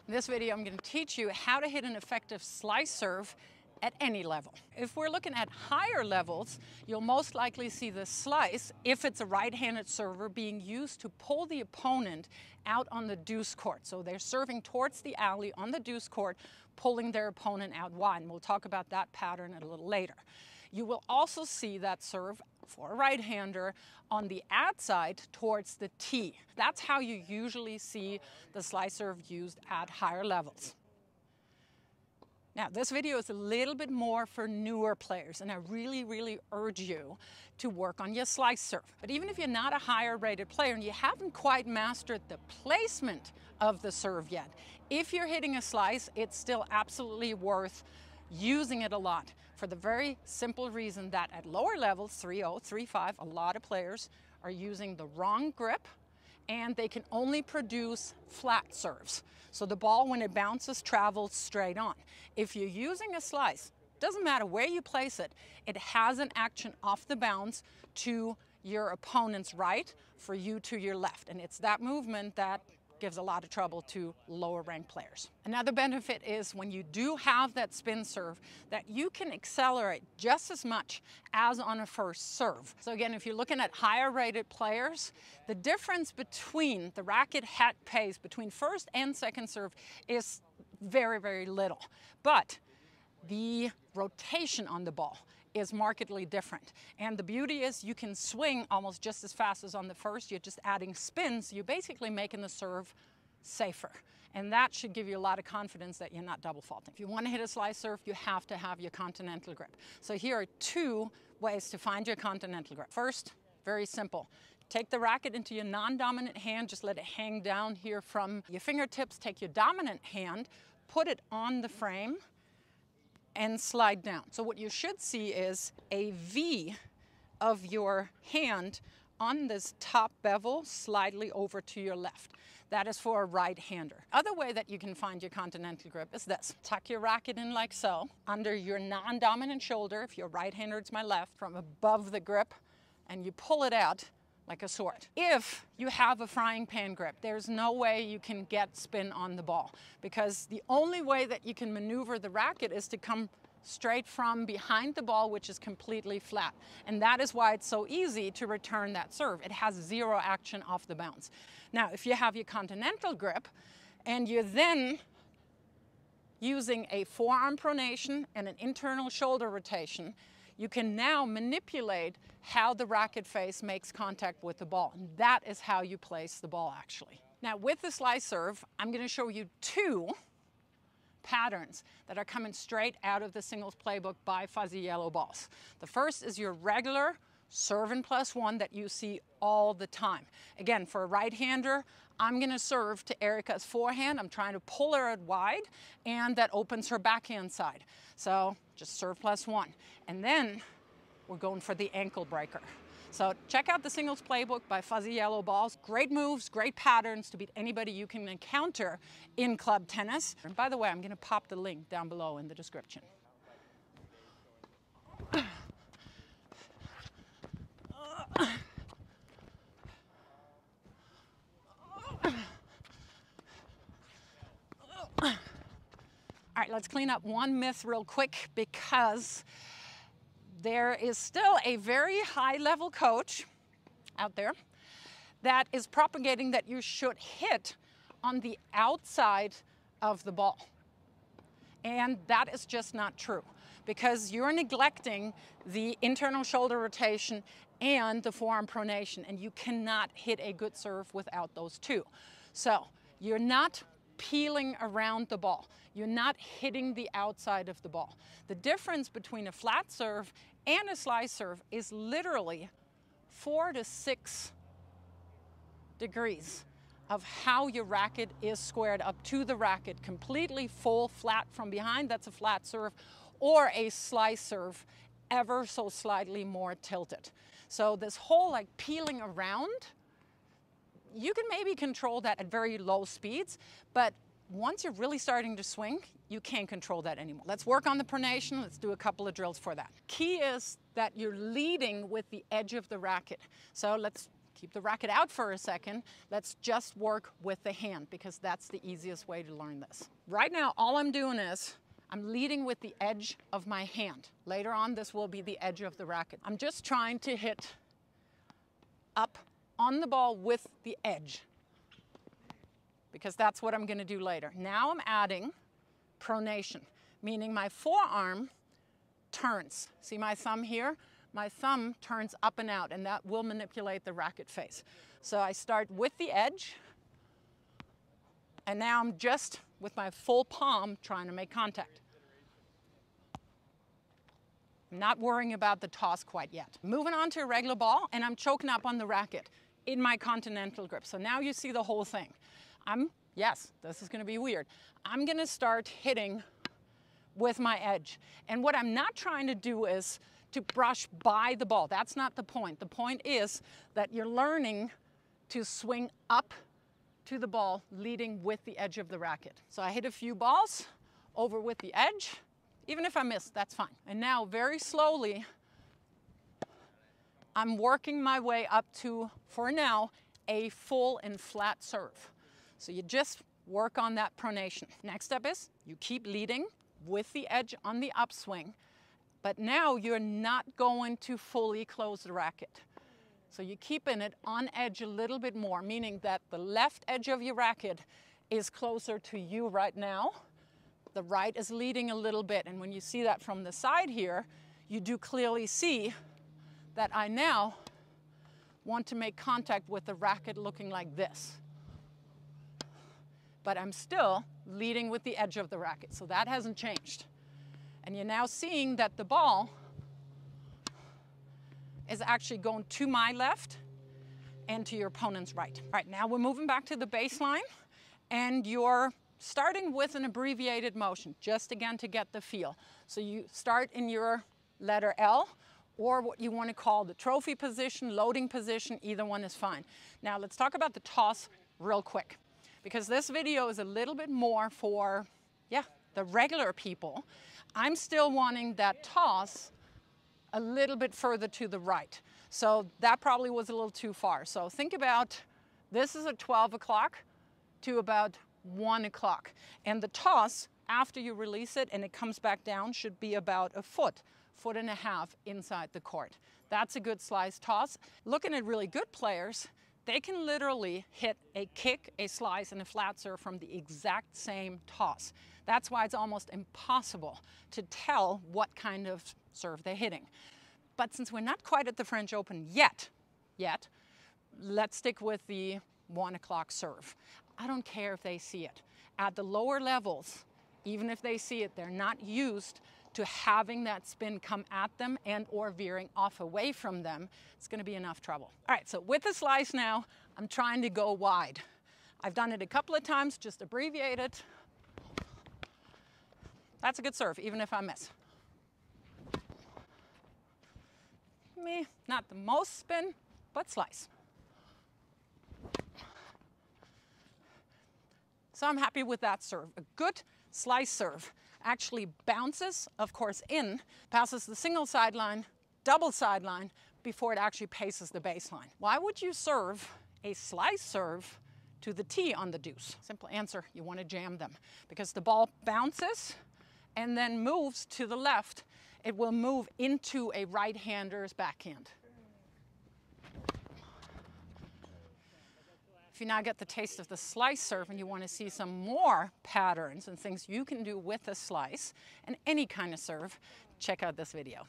In this video, I'm going to teach you how to hit an effective slice serve at any level. If we're looking at higher levels, you'll most likely see the slice, if it's a right-handed server, being used to pull the opponent out on the deuce court. So they're serving towards the alley on the deuce court, pulling their opponent out wide. And we'll talk about that pattern a little later. You will also see that serve for a right-hander on the outside towards the tee. That's how you usually see the slice serve used at higher levels. Now, this video is a little bit more for newer players, and I really urge you to work on your slice serve. But even if you're not a higher rated player and you haven't quite mastered the placement of the serve yet, if you're hitting a slice, it's still absolutely worth using it a lot for the very simple reason that at lower levels, 3-0, 3-5, a lot of players are using the wrong grip and they can only produce flat serves. So the ball, when it bounces, travels straight on. If you're using a slice, doesn't matter where you place it, it has an action off the bounce to your opponent's right, for you to your left. And it's that movement that gives a lot of trouble to lower ranked players. Another benefit is when you do have that spin serve, that you can accelerate just as much as on a first serve. So again, if you're looking at higher rated players, the difference between the racket head pace between first and second serve is very little. But the rotation on the ball is markedly different. And the beauty is you can swing almost just as fast as on the first. You're just adding spins. You're basically making the serve safer. And that should give you a lot of confidence that you're not double faulting. If you want to hit a slice serve, you have to have your Continental Grip. So here are two ways to find your Continental Grip. First, very simple. Take the racket into your non-dominant hand. Just let it hang down here from your fingertips. Take your dominant hand, put it on the frame, and slide down. So what you should see is a V of your hand on this top bevel slightly over to your left. That is for a right-hander. Other way that you can find your Continental Grip is this. Tuck your racket in like so, under your non-dominant shoulder. If you're right-hander, it's my left, from above the grip, and you pull it out like a sword. If you have a frying pan grip, there's no way you can get spin on the ball, because the only way that you can maneuver the racket is to come straight from behind the ball, which is completely flat. And that is why it's so easy to return that serve. It has zero action off the bounce. Now, if you have your Continental Grip and you're then using a forearm pronation and an internal shoulder rotation, you can now manipulate how the racket face makes contact with the ball. And that is how you place the ball, actually. Now, with the slice serve, I'm going to show you two patterns that are coming straight out of the singles playbook by Fuzzy Yellow Balls. The first is your regular serve and +1 that you see all the time. Again, for a right-hander, I'm going to serve to Erica's forehand. I'm trying to pull her out wide, and that opens her backhand side. So just serve +1. And then we're going for the ankle breaker. So check out the singles playbook by Fuzzy Yellow Balls. Great moves, great patterns to beat anybody you can encounter in club tennis. And by the way, I'm going to pop the link down below in the description. All right, let's clean up one myth real quick, because there is still a very high-level coach out there that is propagating that you should hit on the outside of the ball. And that is just not true, because you're neglecting the internal shoulder rotation and the forearm pronation, and you cannot hit a good serve without those two. So you're not peeling around the ball. You're not hitting the outside of the ball. The difference between a flat serve and a slice serve is literally 4 to 6 degrees of how your racket is squared up to the racket. Completely full flat from behind, that's a flat serve, or a slice serve ever so slightly more tilted. So this whole like peeling around, you can maybe control that at very low speeds, but once you're really starting to swing, you can't control that anymore. Let's work on the pronation. Let's do a couple of drills for that. Key is that you're leading with the edge of the racket. So let's keep the racket out for a second. Let's just work with the hand because that's the easiest way to learn this. Right now, all I'm doing is I'm leading with the edge of my hand. Later on, this will be the edge of the racket. I'm just trying to hit up on the ball with the edge because that's what I'm going to do later. Now I'm adding pronation, meaning my forearm turns. See my thumb here? My thumb turns up and out, and that will manipulate the racket face. So I start with the edge, and now I'm just with my full palm trying to make contact. I'm not worrying about the toss quite yet. Moving on to a regular ball, and I'm choking up on the racket in my Continental Grip. So now you see the whole thing. Yes, this is going to be weird. I'm going to start hitting with my edge. And what I'm not trying to do is to brush by the ball. That's not the point. The point is that you're learning to swing up to the ball, leading with the edge of the racket. So I hit a few balls over with the edge. Even if I miss, that's fine. And now very slowly, I'm working my way up to, for now, a full and flat serve. So you just work on that pronation. Next step is you keep leading with the edge on the upswing, but now you're not going to fully close the racket. So you're keeping it on edge a little bit more, meaning that the left edge of your racket is closer to you right now. The right is leading a little bit, and when you see that from the side here, you do clearly see that I now want to make contact with the racket looking like this. But I'm still leading with the edge of the racket, so that hasn't changed. And you're now seeing that the ball is actually going to my left and to your opponent's right. All right, now we're moving back to the baseline, and you're starting with an abbreviated motion, just again to get the feel. So you start in your letter L, or what you want to call the trophy position, loading position, either one is fine. Now let's talk about the toss real quick, because this video is a little bit more for, the regular people. I'm still wanting that toss a little bit further to the right. So that probably was a little too far. So think about, this is at 12 o'clock to about 1 o'clock. And the toss, after you release it and it comes back down, should be about a foot and a half inside the court. That's a good slice toss. Looking at really good players, they can literally hit a kick, a slice, and a flat serve from the exact same toss. That's why it's almost impossible to tell what kind of serve they're hitting. But since we're not quite at the French Open yet, let's stick with the 1 o'clock serve. I don't care if they see it. At the lower levels, even if they see it, they're not used to having that spin come at them and or veering off away from them. It's going to be enough trouble. All right, so with the slice now, I'm trying to go wide. I've done it a couple of times, just abbreviate it. That's a good serve, even if I miss. Not the most spin, but slice. So I'm happy with that serve. A good slice serve actually bounces, of course, in, passes the single sideline, double sideline, before it actually paces the baseline. Why would you serve a slice serve to the tee on the deuce? Simple answer, you want to jam them. Because the ball bounces and then moves to the left, it will move into a right-hander's backhand. If you now get the taste of the slice serve and you want to see some more patterns and things you can do with a slice and any kind of serve, check out this video.